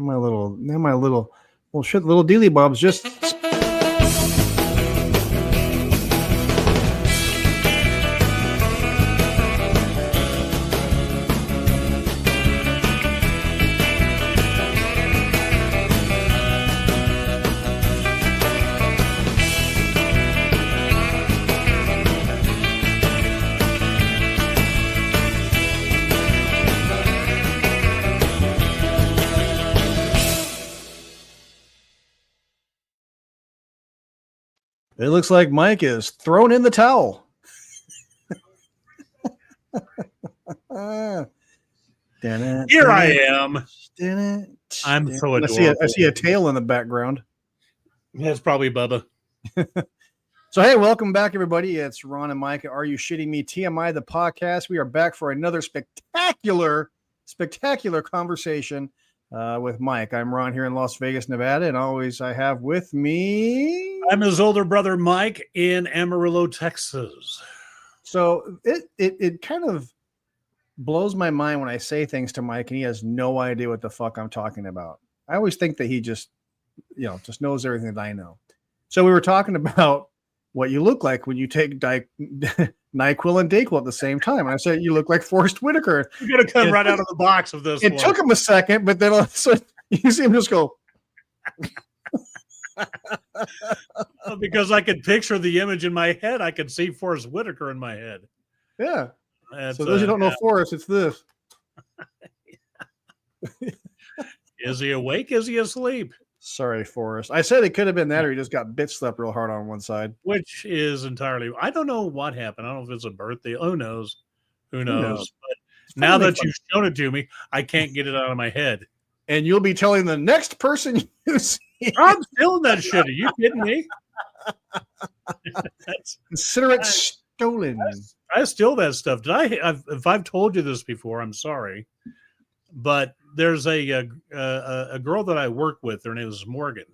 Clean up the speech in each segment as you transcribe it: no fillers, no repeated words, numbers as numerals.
well, shit, little dealy bobs just. It looks like Mike is thrown in the towel. Here I am. I'm so adorable. I see a tail in the background. That's probably Bubba. So, hey, welcome back, everybody. It's Ron and Mike. Are You Shitting Me? TMI, the podcast. We are back for another spectacular conversation with Mike. I'm Ron here in Las Vegas, Nevada, and always I have with me... I'm his older brother, Mike, in Amarillo, Texas. So it kind of blows my mind when I say things to Mike and he has no idea what the fuck I'm talking about. I always think that he just knows everything that I know. So we were talking about what you look like when you take NyQuil and DayQuil at the same time. And I said, you look like Forrest Whitaker. You're going to come right out of the box of this. It took him a second, but then all of a sudden you see him just go... Because I could picture the image in my head. I could see Forrest Whitaker in my head. Yeah. So those who don't know Forrest, it's this. Is he awake? Is he asleep? Sorry, Forrest. I said it could have been that or he just got bitch slapped real hard on one side. Which is entirely... I don't know what happened. I don't know if it's a birthday. Who knows? Who knows? But now that you've shown it to me, I can't get it out of my head. And you'll be telling the next person you see. I'm stealing that shit. Are you kidding me? Consider it stolen. I steal that stuff. If I've told you this before, I'm sorry. But there's a girl that I work with. Her name is Morgan.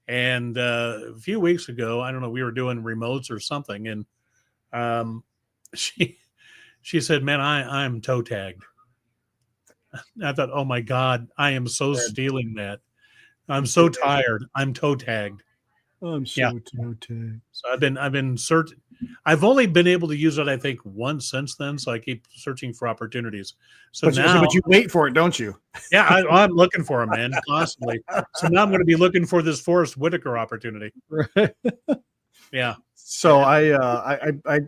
And a few weeks ago, I don't know, we were doing remotes or something. And she said, man, I'm toe tagged. I thought, oh my God, I am so stealing that. I'm so tired. I'm toe tagged. I'm so toe tagged. So I've been searching. I've only been able to use it, I think, once since then. So I keep searching for opportunities. So but you wait for it, don't you? Yeah, I'm looking for them, man, constantly. So now I'm going to be looking for this Forrest Whitaker opportunity. Right. Yeah. So I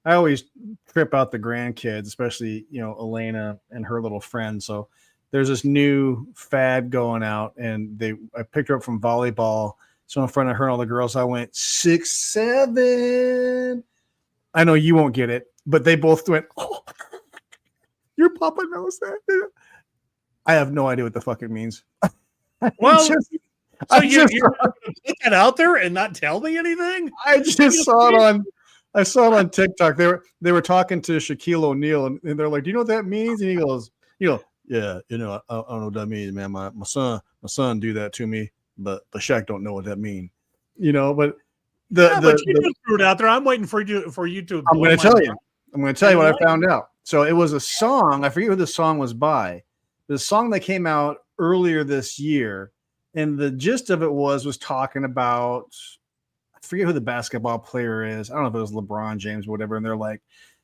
always trip out the grandkids, especially Elena and her little friend. So there's this new fad going out, and I picked her up from volleyball. So in front of her and all the girls, I went 6'7". I know you won't get it, but they both went, oh, your papa knows that. I have no idea what the fuck it means. Well, you're going to put that out there and not tell me anything? I just saw it on TikTok. They were talking to Shaquille O'Neal, and they're like, "Do you know what that means?" And he goes, "Yeah, I don't know what that means, man. My son do that to me, but Shaq don't know what that means, But but you just threw it out there. I'm waiting for you to. I'm going to tell you. I'm going to tell you what I found out. So it was a song. I forget who the song was by. The song that came out earlier this year, and the gist of it was talking about. I forget who the basketball player is. I don't know if it was LeBron James or whatever. And they're like,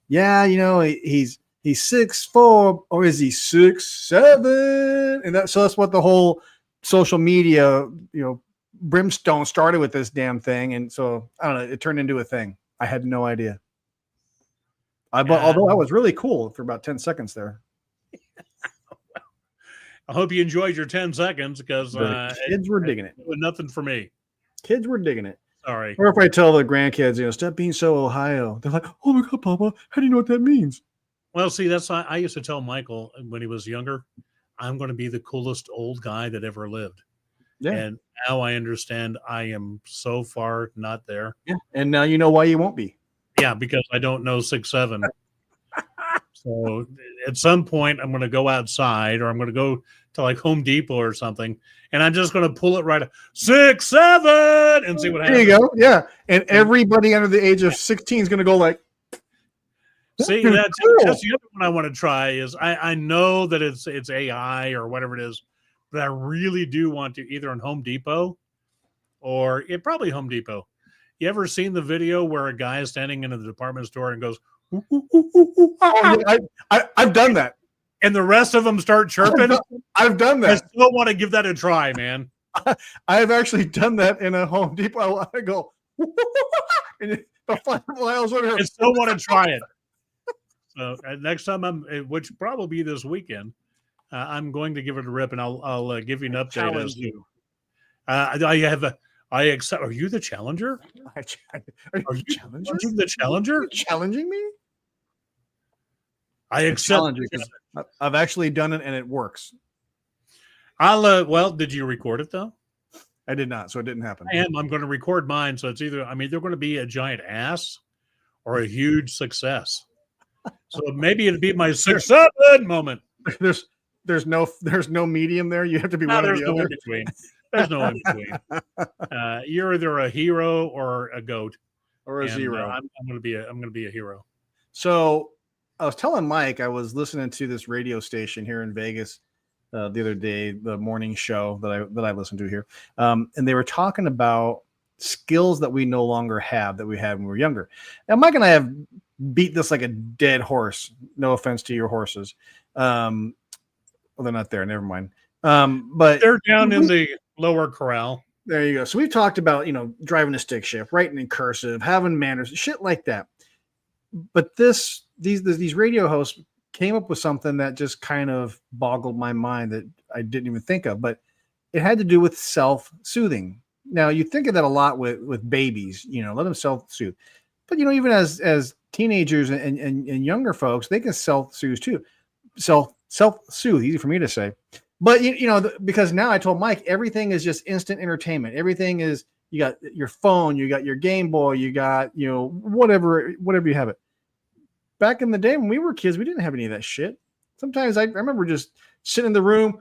yeah, he's 6'4", or is he 6'7"? And that's what the whole social media, brimstone started with this damn thing. And so I don't know, it turned into a thing. I had no idea. Although I was really cool for about 10 seconds there. I hope you enjoyed your 10 seconds because kids were digging it. It was nothing for me. Kids were digging it. Sorry. Or if I tell the grandkids, stop being so Ohio, they're like, oh my God, Papa, how do you know what that means? Well, see, I used to tell Michael when he was younger, I'm going to be the coolest old guy that ever lived. Yeah. And now I understand I am so far not there. Yeah. And now you know why you won't be. Yeah, because I don't know 6'7". So at some point I'm going to go outside, or I'm going to go to like Home Depot or something, and I'm just going to pull it right up 6'7" and see what happens. There you go. Yeah. And everybody under the age of 16 is going to go like, see, that's the other one I want to try is I know that it's AI or whatever it is, but I really do want to, either in Home Depot or probably Home Depot. You ever seen the video where a guy is standing in the department store and goes, "Ooh, ooh, ooh, ooh, ooh, ah, Oh, yeah, I've done that. and the rest of them start chirping? I've done I that. still want to give that a try, man. I have actually done that in a Home Depot. I go, and the 5 miles over. I still want to try it. So next time which probably be this weekend, I'm going to give it a rip, and I'll give you an update Challenge as to. you. I accept. Are you the challenger? Are you challenging the challenger? challenging me? I accept. I've actually done it and it works. Well, did you record it though? I did not, so it didn't happen. I'm going to record mine, so it's either they're going to be a giant ass or a huge success. So maybe it'd be my 6-7 moment. There's no medium there. You have to be one or the other. In between. There's no in between. You're either a hero or a goat, or a zero. I'm going to be a hero. So I was telling Mike I was listening to this radio station here in Vegas the other day, the morning show that I listened to here, and they were talking about skills that we no longer have that we had when we were younger. Now Mike and I have beat this like a dead horse. No offense to your horses. Well, they're not there. Never mind. But they're down in the lower corral. There you go. So we've talked about, driving a stick shift, writing in cursive, having manners, shit like that. But these radio hosts came up with something that just kind of boggled my mind that I didn't even think of, but it had to do with self-soothing. Now you think of that a lot with babies, let them self-soothe. But even as teenagers and younger folks, they can self-soothe too. Self-soothe, easy for me to say. But because now I told Mike, everything is just instant entertainment. Everything is, you got your phone, you got your Game Boy, you got whatever you have it. Back in the day when we were kids, we didn't have any of that shit. Sometimes I remember just sitting in the room,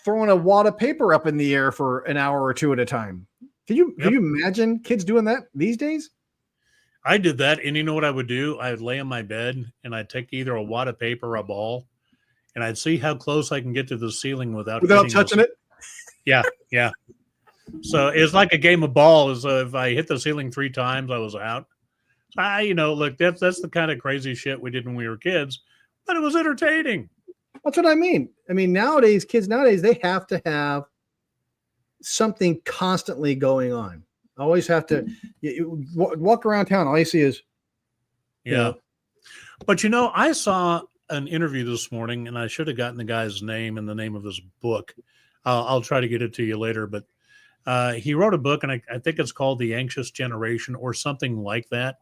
throwing a wad of paper up in the air for an hour or two at a time. Can you imagine kids doing that these days? I did that, and you know what I would do? I would lay on my bed and I'd take either a wad of paper or a ball, and I'd see how close I can get to the ceiling without touching it. Yeah. So it's like a game of ball. If I hit the ceiling 3 times, I was out. Look, that's the kind of crazy shit we did when we were kids, but it was entertaining. That's what I mean. Kids nowadays, they have to have something constantly going on. Always have to walk around town. All you see is, yeah. But I saw an interview this morning, and I should have gotten the guy's name and the name of his book. I'll try to get it to you later, but he wrote a book, and I think it's called The Anxious Generation or something like that.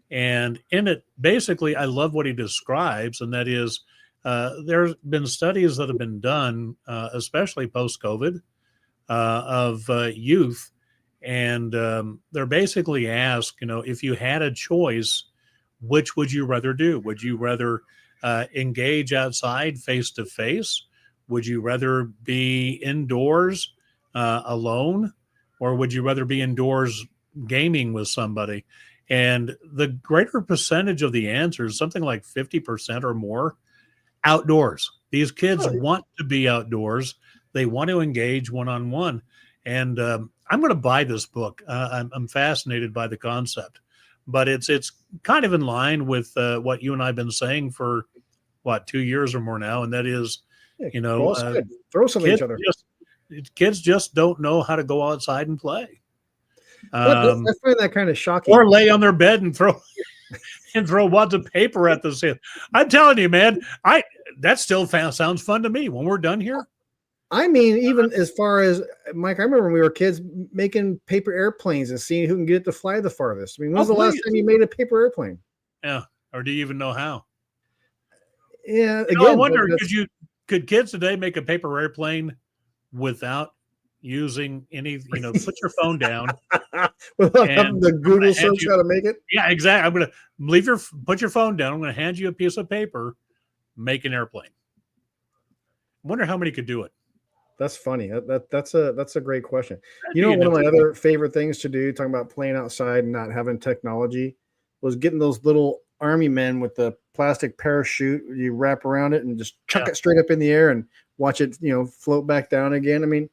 And in it, basically, I love what he describes, and that is there's been studies that have been done, especially post-COVID, of youth, and they're basically asked, if you had a choice, which would you rather do? Would you rather engage outside face-to-face? Would you rather be indoors alone, or would you rather be indoors gaming with somebody? And the greater percentage of the answers, something like 50% or more, outdoors. These kids want to be outdoors. They want to engage one-on-one. And I'm going to buy this book. I'm fascinated by the concept. But it's kind of in line with what you and I have been saying for, 2 years or more now. And that is, throw some at each other. Kids just don't know how to go outside and play. I find that kind of shocking. Or lay on their bed and throw wads of paper at the ceiling. I'm telling you, man, that still sounds fun to me when we're done here. Even as far as Mike, I remember when we were kids making paper airplanes and seeing who can get it to fly the farthest. When was the last time you made a paper airplane? Yeah. Or do you even know how? Yeah. I wonder, could kids today make a paper airplane without using any, put your phone down. Without having the Google search how to make it? Yeah, exactly. I'm going to put your phone down. I'm going to hand you a piece of paper, make an airplane. I wonder how many could do it. That's funny. That's a great question. One of my other favorite things to do, talking about playing outside and not having technology, was getting those little army men with the plastic parachute. You wrap around it and just chuck it straight up in the air and watch it, float back down again. I mean,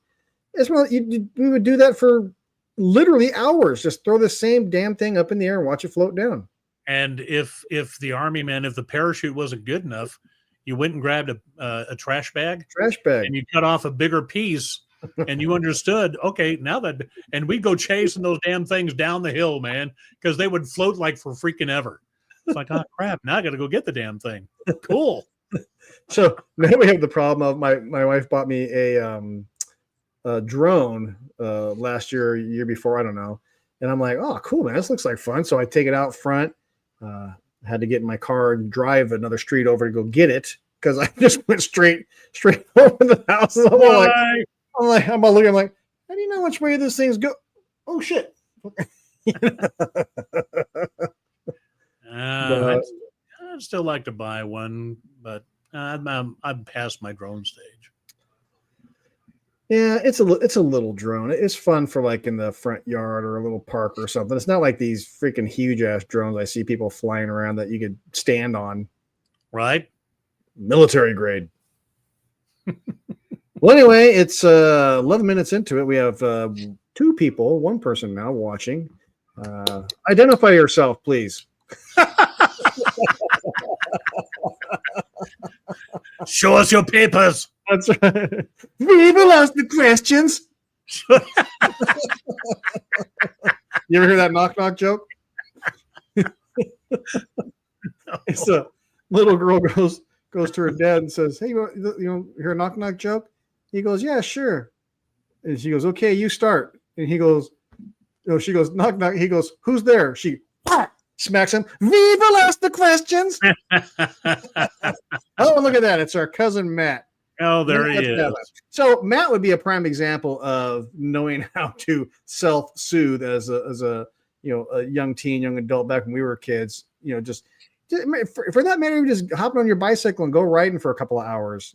it's well, we would do that for literally hours. Just throw the same damn thing up in the air and watch it float down. And if the army man, if the parachute wasn't good enough, you went and grabbed a trash bag, and you cut off a bigger piece, and you understood. Okay, now that, and we'd go chasing those damn things down the hill, man, because they would float like for freaking ever. It's like, oh crap! Now I got to go get the damn thing. Cool. So now we have the problem of my wife bought me a drone last year before, I don't know, and I'm like, oh cool, man, this looks like fun. So I take it out front. Had to get in my car and drive another street over to go get it because I just went straight over the house. I'm looking, I'm like, how do you know which way this thing's go? Oh shit. I'd still like to buy one, but I'm past my drone stage. Yeah, it's a little drone. It's fun for like in the front yard or a little park or something. It's not like these freaking huge ass drones I see people flying around that you could stand on. Right? Military grade. Well, anyway, it's 11 minutes into it. We have one person now watching. Identify yourself, please. Show us your papers. That's right. We will ask the questions. You ever hear that knock knock joke? It's a little girl goes to her dad and says, "Hey, you hear a knock knock joke?" He goes, "Yeah, sure." And she goes, "Okay, you start." And he goes, she goes, "Knock knock." He goes, "Who's there?" She smacks him. We will ask the questions. Oh, look at that! It's our cousin Matt. Oh, there he is. So Matt would be a prime example of knowing how to self-soothe as a young teen, young adult back when we were kids. Just for that matter, just hopping on your bicycle and go riding for a couple of hours.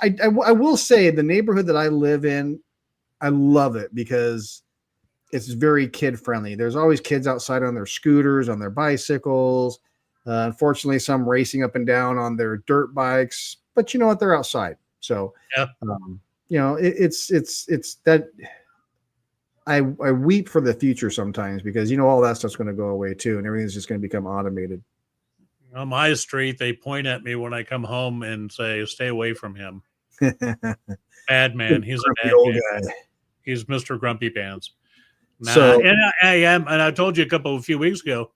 I will say the neighborhood that I live in, I love it because it's very kid friendly. There's always kids outside on their scooters, on their bicycles. Unfortunately, some racing up and down on their dirt bikes. But you know what? They're outside. So, it's that I weep for the future sometimes because, all that stuff's going to go away too. And everything's just going to become automated. On my street, they point at me when I come home and say, stay away from him. Bad man. He's a bad old guy. He's Mr. Grumpy Pants. So, and I am, and I told you a few weeks ago,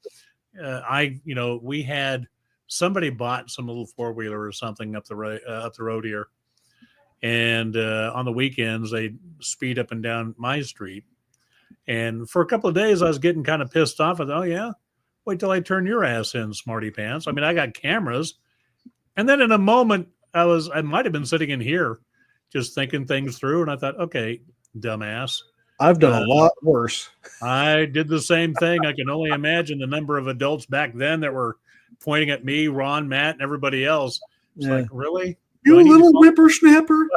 we had somebody bought some little 4-wheeler or something up the road here. And on the weekends, they speed up and down my street. And for a couple of days, I was getting kind of pissed off. I thought, oh, yeah, wait till I turn your ass in, smarty pants. I mean, I got cameras. And then in a moment, I might have been sitting in here just thinking things through. And I thought, okay, dumbass. I've done a lot worse. I did the same thing. I can only imagine the number of adults back then that were pointing at me, Ron, Matt, and everybody else. It's like, really? You little whippersnapper.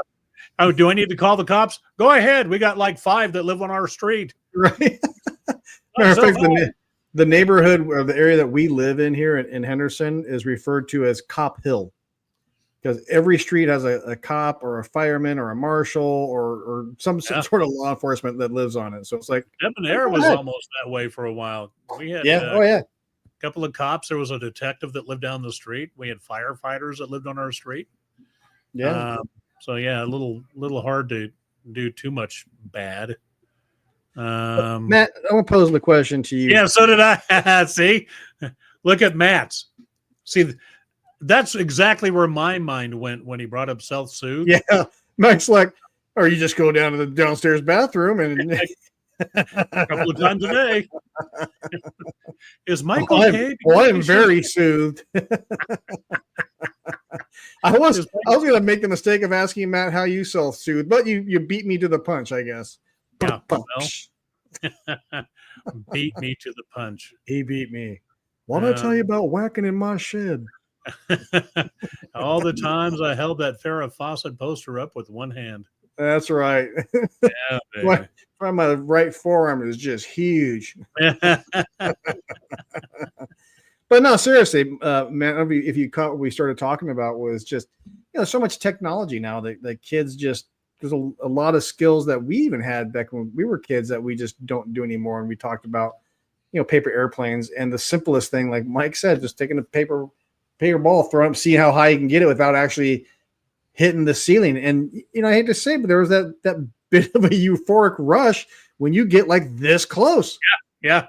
Oh, do I need to call the cops? Go ahead. We got like 5 that live on our street. Right. Matter of fact, the neighborhood or the area that we live in here in Henderson is referred to as Cop Hill. Because every street has a cop or a fireman or a marshal or some sort of law enforcement that lives on it. So it's like Debonair was almost that way for a while. We had a couple of cops. There was a detective that lived down the street. We had firefighters that lived on our street. Yeah. So yeah, a little hard to do too much bad. Matt, I want to pose the question to you. Yeah, so did I. See, look at Matt's. See. That's exactly where my mind went when he brought up self-soothe. Yeah. Matt's like, or you just go down to the downstairs bathroom and a couple of times a day. Is Mike okay? I'm very soothed. I was going to make the mistake of asking Matt how you self-soothe, but you beat me to the punch, I guess. Yeah. Beat me to the punch. He beat me. What did I tell you about whacking in my shed? All the times I held that Farrah Fawcett poster up with one hand. That's right. Yeah, baby. My right forearm is just huge. But no, seriously, man, if you caught what we started talking about was just, so much technology now that the kids just, there's a lot of skills that we even had back when we were kids that we just don't do anymore. And we talked about, paper airplanes, and the simplest thing, like Mike said, just taking a paper ball, throwing up, see how high you can get it without actually hitting the ceiling. And, I hate to say, but there was that bit of a euphoric rush when you get like this close. Yeah.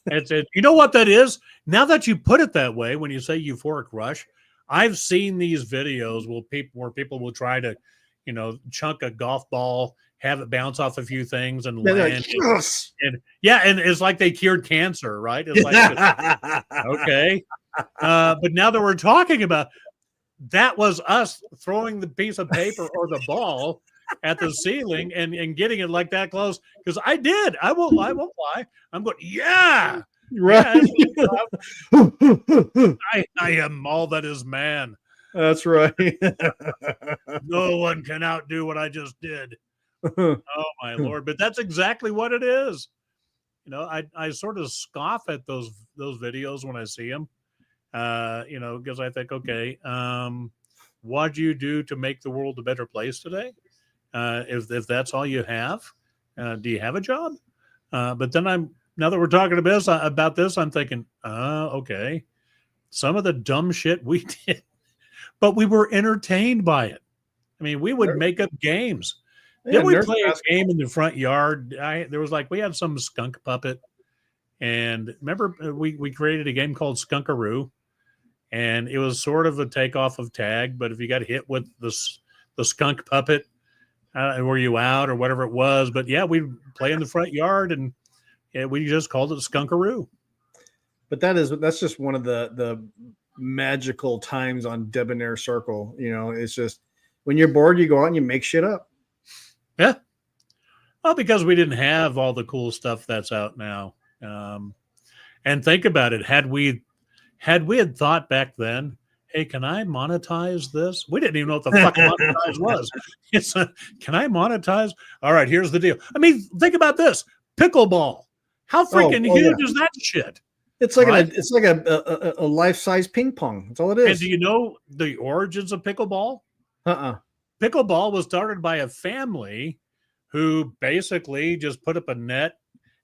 It's you know what that is? Now that you put it that way, when you say euphoric rush, I've seen these videos where people will try to, chunk a golf ball, have it bounce off a few things and land. Like, yes! And it's like they cured cancer, right? It's like, okay. But now that we're talking about, that was us throwing the piece of paper or the ball at the ceiling and getting it like that close. Because I did. I won't lie. I'm going, yeah. Right. Yeah, I am all that is man. That's right. No one can outdo what I just did. Oh my Lord. But that's exactly what it is. I sort of scoff at those videos when I see them. Because I think, okay, what'd you do to make the world a better place today? If that's all you have, do you have a job? But then now that we're talking about this, I'm thinking, okay, some of the dumb shit we did, but we were entertained by it. I mean, we would make up games. Did we play a game in the front yard? We had some skunk puppet, and remember we created a game called Skunkaroo, and it was sort of a takeoff of tag. But if you got hit with the skunk puppet, were you out or whatever it was? But yeah, we'd play in the front yard, and we just called it Skunkaroo. But that's just one of the magical times on Debonair Circle. It's just when you're bored, you go out and you make shit up. Yeah. Well, because we didn't have all the cool stuff that's out now. And think about it. Had we had thought back then, hey, can I monetize this? We didn't even know what the fuck monetize was. Can I monetize? All right, here's the deal. I mean, think about this. Pickleball. How freaking huge is that shit? It's like a life-size ping pong. That's all it is. And do you know the origins of pickleball? Pickleball was started by a family who basically just put up a net,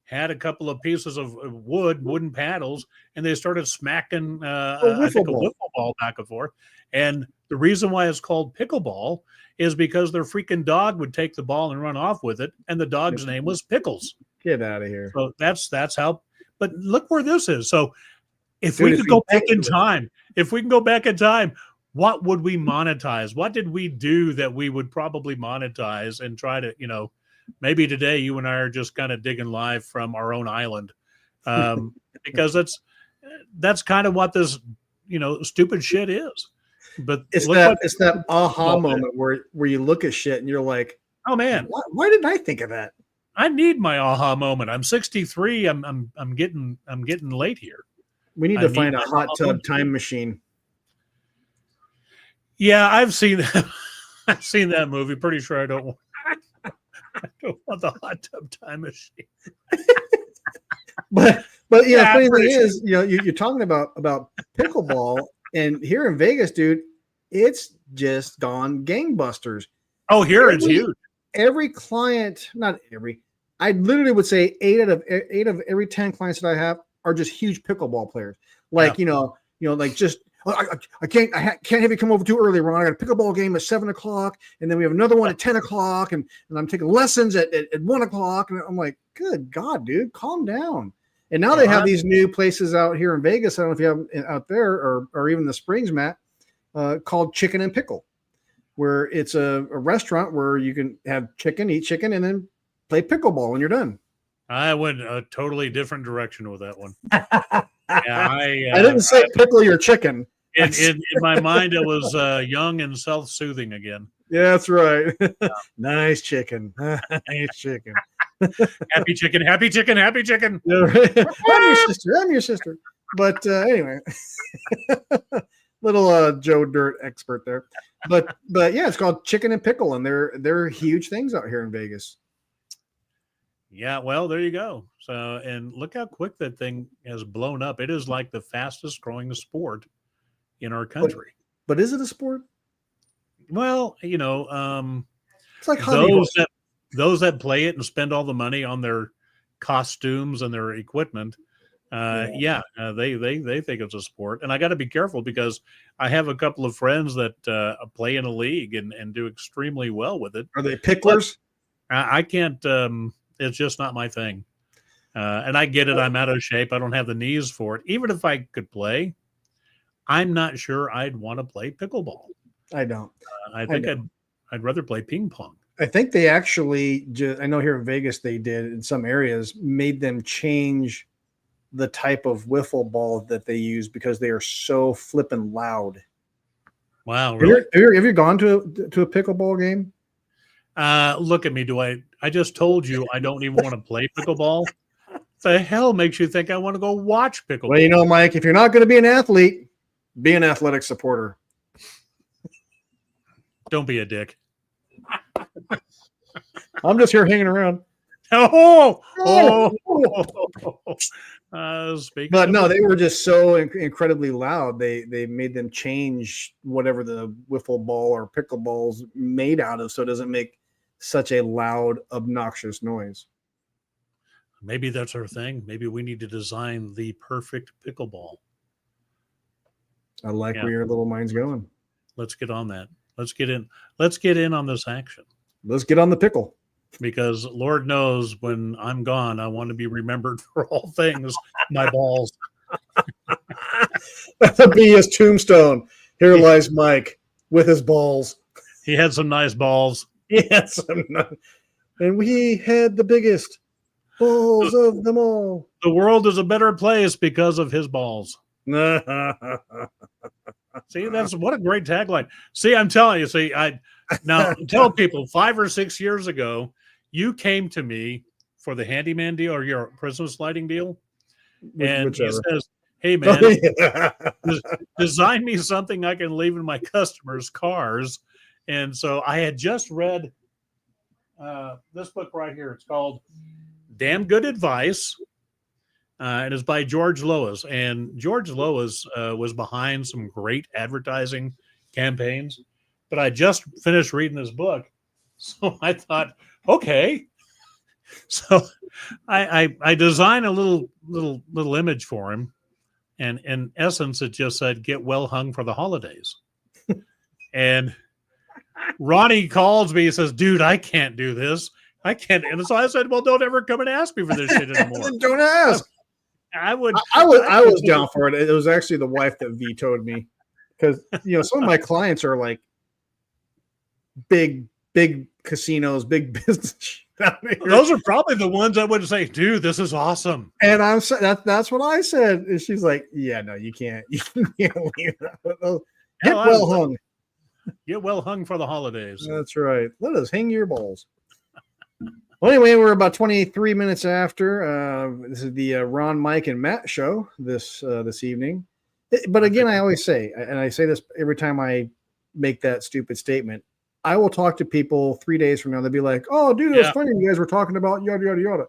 had a couple of pieces of wooden paddles, and they started smacking I think a wiffle ball back and forth. And the reason why it's called pickleball is because their freaking dog would take the ball and run off with it, and the dog's name was Pickles. Get out of here. So that's how. But look where this is. So if we could go back in time, what would we monetize? What did we do that we would probably monetize and try to, maybe today you and I are just kind of digging live from our own island, because that's kind of what this, stupid shit is. But it's that aha moment where you look at shit and you're like, oh man, why didn't I think of that? I need my aha moment. I'm 63. I'm getting late here. We need to find a hot tub time machine. Yeah, I've seen that. I've seen that movie. Pretty sure I don't want the hot tub time machine. but yeah, funny thing is, you're talking about pickleball, and here in Vegas, dude, it's just gone gangbusters. Oh, here it's huge. Every client, not every, I literally would say 8 out of every 10 clients that I have are just huge pickleball players. Like, like just, I can't have you come over too early, Ron. I got a pickleball game at 7:00, and then we have another one at 10:00, and I'm taking lessons at 1:00. And I'm like, good God, dude, calm down. And now they have these new places out here in Vegas. I don't know if you have it out there or even the Springs, Matt, called Chicken and Pickle, where it's a restaurant where you can have chicken, eat chicken, and then play pickleball when you're done. I went a totally different direction with that one. I didn't say pickle your chicken. In my mind, it was young and self-soothing again. Yeah, that's right. Yeah. Nice chicken. Nice chicken. Happy chicken, happy chicken, happy chicken. Yeah, right. I'm your sister. But anyway, little Joe Dirt expert there. But yeah, it's called Chicken and Pickle, and they're huge things out here in Vegas. Yeah, well, there you go. So, and look how quick that thing has blown up. It is like the fastest growing sport in our country. But is it a sport? Well, It's like hobby those horse. that those that play it and spend all the money on their costumes and their equipment, they think it's a sport. And I got to be careful because I have a couple of friends that play in a league and do extremely well with it. Are they But picklers? I can't. It's just not my thing. And I get it. I'm out of shape. I don't have the knees for it. Even if I could play, I'm not sure I'd want to play pickleball. I don't. I I think don't. I'd rather play ping pong. I think they actually I know here in Vegas they did in some areas made them change the type of wiffle ball that they use because they are so flippin' loud. Wow, Have really? you gone to a pickleball game? Look at me. I just told you I don't even want to play pickleball. The hell makes you think I want to go watch pickleball? Well, you know, Mike, if you're not going to be an athlete, be an athletic supporter. Don't be a dick. I'm just here hanging around. Oh. But no, they were just so incredibly loud. They made them change whatever the wiffle ball or pickleball's made out of, so it doesn't make such a loud, obnoxious noise. Maybe that's our thing. Maybe we need to design the perfect pickleball. I like where your little mind's going. Let's get on that. Let's get in. Let's get in on this action. Let's get on the pickle. Because Lord knows when I'm gone, I want to be remembered for all things. My balls. That'll be his tombstone. Here lies Mike with his balls. He had some nice balls. Yes, and we had the biggest balls of them all. The world is a better place because of his balls. See, that's what a great tagline. See, I'm telling you. See, I now tell people 5 or 6 years ago, you came to me for the handyman deal or your Christmas lighting deal, and he says, "Hey man, design me something I can leave in my customers' cars." And so I had just read this book right here. It's called "Damn Good Advice." And it's by George Lois. And George Lois was behind some great advertising campaigns. But I just finished reading this book. So I thought, okay. So I designed a little image for him. And in essence, it just said, "Get well hung for the holidays." And Ronnie calls me and says, "Dude, I can't do this. I can't." And so I said, "Well, don't ever come and ask me for this shit anymore." Don't ask. I was down for it. It was actually the wife that vetoed me because some of my clients are like big casinos, big business. Those are probably the ones I would say, "Dude, this is awesome." And that's what I said. And she's like, "Yeah, no, you can't. You can't leave that. Get well hung. Get well hung for the holidays." That's right. Let us hang your balls. Well, anyway, we're about 23 minutes after. This is the Ron, Mike, and Matt show this evening. But again, I always say, and I say this every time I make that stupid statement, I will talk to people 3 days from now. They'll be like, "Oh, dude, it was funny. You guys were talking about yada, yada, yada."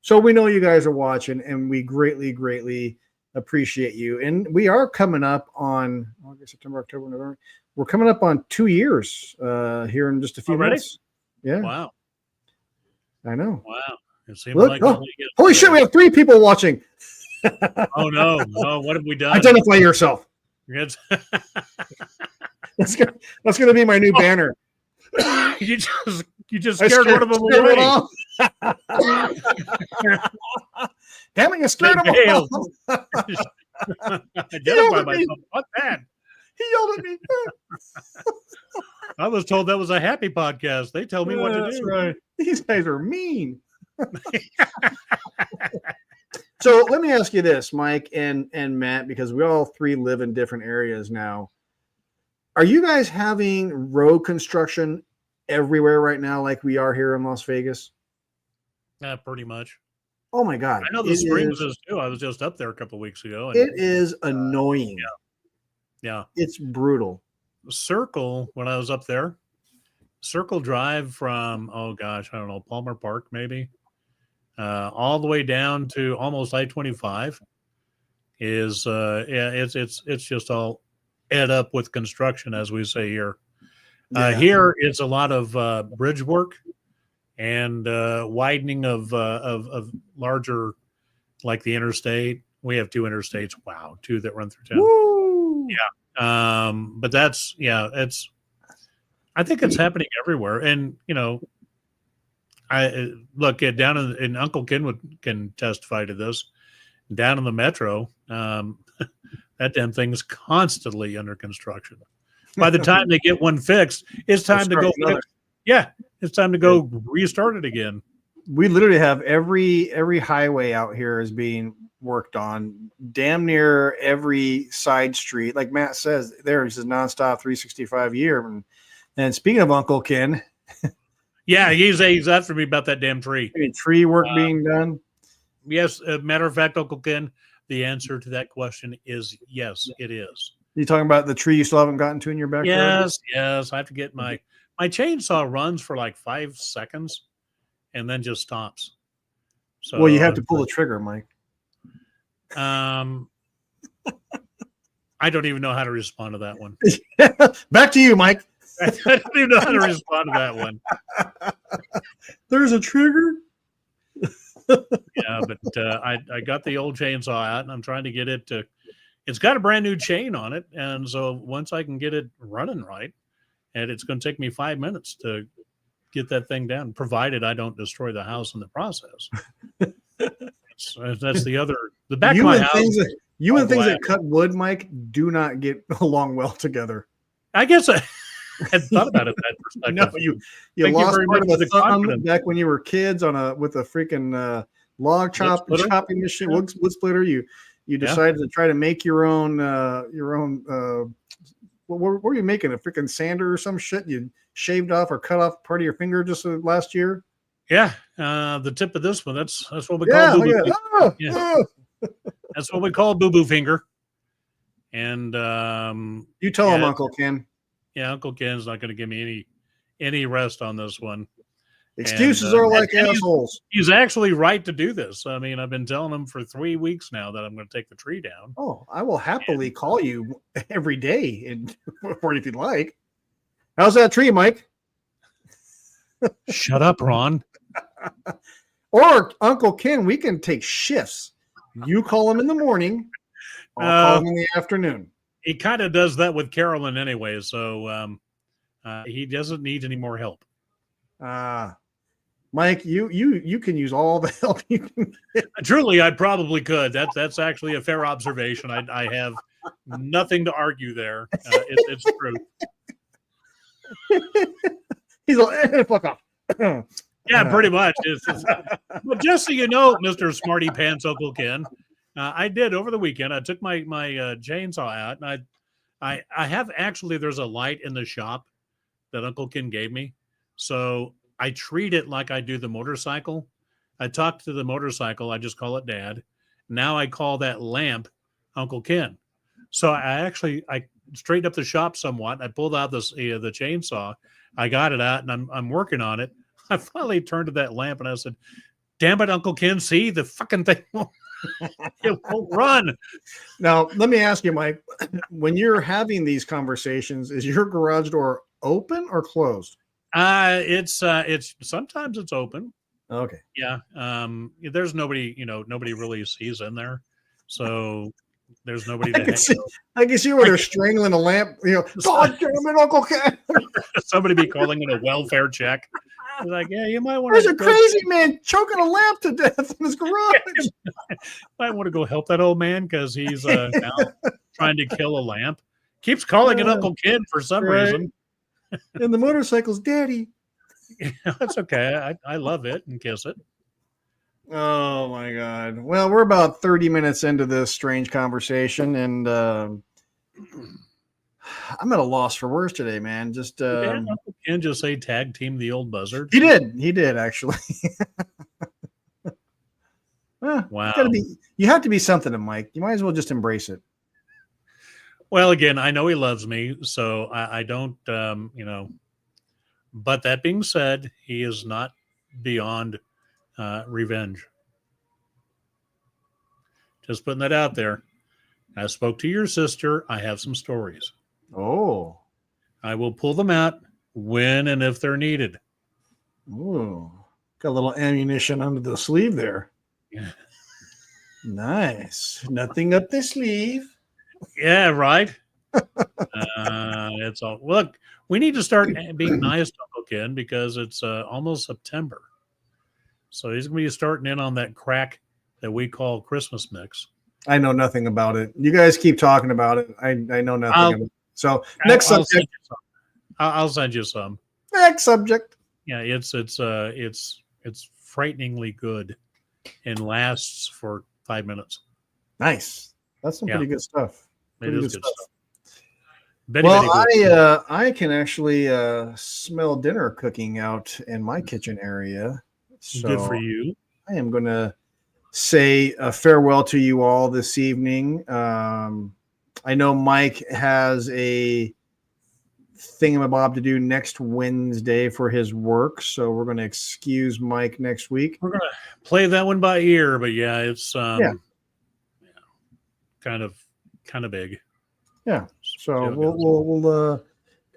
So we know you guys are watching, and we greatly, greatly appreciate you. And we are coming up on August, September, October, November. We're coming up on 2 years here in just a few months. Yeah. Wow. I know. Wow. It seems Look, like holy shit, we have 3 people watching. Oh no. What have we done? Identify yourself. That's gonna be my new banner. You just scared one of them away. Damn it, you scared him off. Identify myself. Fuck that. He yelled at me. I was told that was a happy podcast. They tell me what to do. That's right. These guys are mean. So let me ask you this, Mike and Matt, because we all 3 live in different areas now. Are you guys having road construction everywhere right now like we are here in Las Vegas? Pretty much. Oh, my God. I know the Springs is too. I was just up there a couple of weeks ago. And, it is annoying. Yeah. It's brutal. Circle, when I was up there, Circle Drive from, I don't know, Palmer Park maybe, all the way down to almost I-25 is, it's just all ed up with construction, as we say here. Yeah. Here, it's a lot of bridge work and widening of larger, like the interstate. We have two interstates. Wow, two that run through town. Woo! But that's it's. I think it's happening everywhere, and I look at down in Uncle Ken can testify to this. Down in the metro, that damn thing is constantly under construction. By the time they get one fixed, it's time to go fix. Yeah, it's time to go restart it again. We literally have every highway out here is being worked on. Damn near every side street, like Matt says, there's a nonstop 365 year. And speaking of Uncle Ken, yeah, he's after me about that damn tree. Any tree work being done? Yes, matter of fact, Uncle Ken, the answer to that question is yes, it is. You talking about the tree you still haven't gotten to in your backyard? Yes. I have to get my chainsaw runs for like 5 seconds and then just stops. So well, you have to pull the trigger, Mike. I don't even know how to respond to that one. Back to you, Mike. I don't even know how to respond to that one. There's a trigger. Yeah, but I got the old chainsaw out and I'm trying to get it to. It's got a brand new chain on it, and so once I can get it running right, and it's going to take me 5 minutes to get that thing down, provided I don't destroy the house in the process. That's the back of my house. Things that cut wood, Mike, do not get along well together. I guess I had thought about it that perspective. No, you lost part of a thumb back when you were kids with a freaking log chopping machine, wood splitter. You decided to try to make your own what were you making, a freaking sander or some shit? You shaved off or cut off part of your finger just last year? Yeah, the tip of this one. That's what we call boo-boo. That's what we call boo-boo finger. And you tell him, Uncle Ken. Yeah, Uncle Ken's not going to give me any rest on this one. Excuses are like assholes. He's actually right to do this. I mean, I've been telling him for 3 weeks now that I'm going to take the tree down. Oh, I will happily call you every day and for anything like. How's that tree, Mike? Shut up, Ron. Or Uncle Ken, we can take shifts. You call him in the morning. I'll call him in the afternoon. He kind of does that with Carolyn anyway, so he doesn't need any more help. Mike, you can use all the help you can get. Truly, I probably could. That's actually a fair observation. I have nothing to argue there. It's true. He's like, fuck off. Yeah, pretty much. Well, just so you know, Mr. Smarty Pants Uncle Ken, I did over the weekend. I took my chainsaw out, and I have actually. There's a light in the shop that Uncle Ken gave me, so I treat it like I do the motorcycle. I talk to the motorcycle. I just call it Dad. Now I call that lamp Uncle Ken. So I straightened up the shop somewhat. I pulled out the chainsaw. I got it out, and I'm working on it. I finally turned to that lamp, and I said, "Damn it, Uncle Ken! See, the fucking thing it won't run." Now, let me ask you, Mike. When you're having these conversations, is your garage door open or closed? It's sometimes it's open. Okay. Yeah. There's nobody. Nobody really sees in there, so there's nobody. I can see where they're strangling a lamp. God damn it, Uncle Ken! Somebody be calling it a welfare check. Like, yeah, you might want. There's a crazy man choking a lamp to death in his garage. Might want to go help that old man because he's now trying to kill a lamp. Keeps calling it Uncle Ken for some reason. And the motorcycle's Daddy. That's okay. I love it and kiss it. Oh my God. Well, we're about 30 minutes into this strange conversation, and I'm at a loss for words today, man. Just Ken just say tag team the old buzzard. He did actually. Wow. You have to be something to Mike. You might as well just embrace it. Well, again, I know he loves me, so I don't, But that being said, he is not beyond revenge. Just putting that out there. I spoke to your sister. I have some stories. Oh. I will pull them out when and if they're needed. Ooh, got a little ammunition under the sleeve there. Yeah. Nice. Nothing up the sleeve. Yeah, right. It's all look. We need to start being nice to Uncle Ken because it's almost September, so he's going to be starting in on that crack that we call Christmas mix. I know nothing about it. You guys keep talking about it. I know nothing about it. So next subject. I'll send you some. Next subject. Yeah, it's frighteningly good and lasts for 5 minutes. Nice. That's some pretty good stuff. It is good stuff. I can actually smell dinner cooking out in my kitchen area. So good for you. I am going to say a farewell to you all this evening. I know Mike has a thingamabob to do next Wednesday for his work, so we're going to excuse Mike next week. We're going to play that one by ear, but yeah, it's kind of big. Yeah. So we'll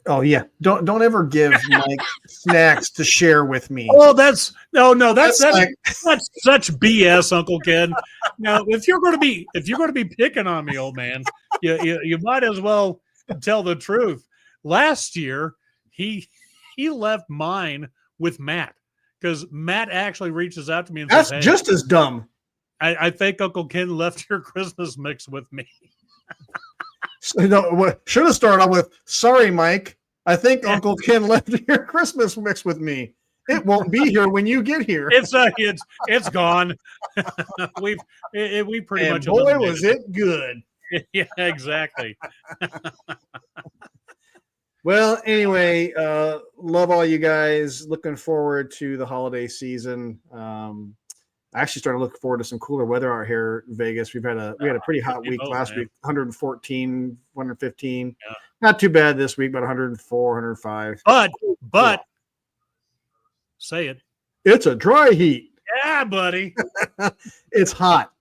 oh yeah. Don't ever give Mike snacks to share with me. Oh, that's such BS, Uncle Ken. Now, if you're going to be picking on me, old man, you might as well tell the truth. Last year, he left mine with Matt because Matt actually reaches out to me and says, "Hey, just as dumb." I think Uncle Ken left your Christmas mix with me. No, should have started off with, "Sorry, Mike. I think Uncle Ken left your Christmas mix with me. It won't be here when you get here." It's gone. we pretty much. Boy, was it good. Yeah, exactly. Well, anyway, love all you guys. Looking forward to the holiday season. I actually started looking forward to some cooler weather out here in Vegas. We had a pretty hot week last week, 114, 115. Yeah. Not too bad this week, but 104, 105. But say it. It's a dry heat. Yeah, buddy. It's hot.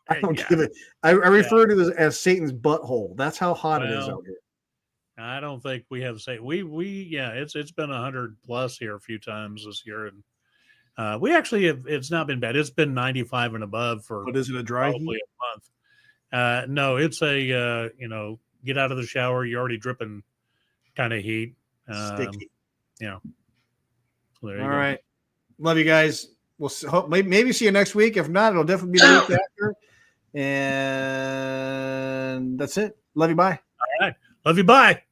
I don't give it. I refer to this as Satan's butthole. That's how hot it is out here. I don't think we have Satan. It's been 100 plus here a few times this year, and we actually have. It's not been bad. It's been 95 and above for. But is it a dry probably heat? A month? No, it's a get out of the shower. You're already dripping, kind of heat. Sticky. Yeah. So all right. Love you guys. We'll maybe see you next week. If not, it'll definitely be the week after. And that's it. Love you. Bye. All right. Love you. Bye.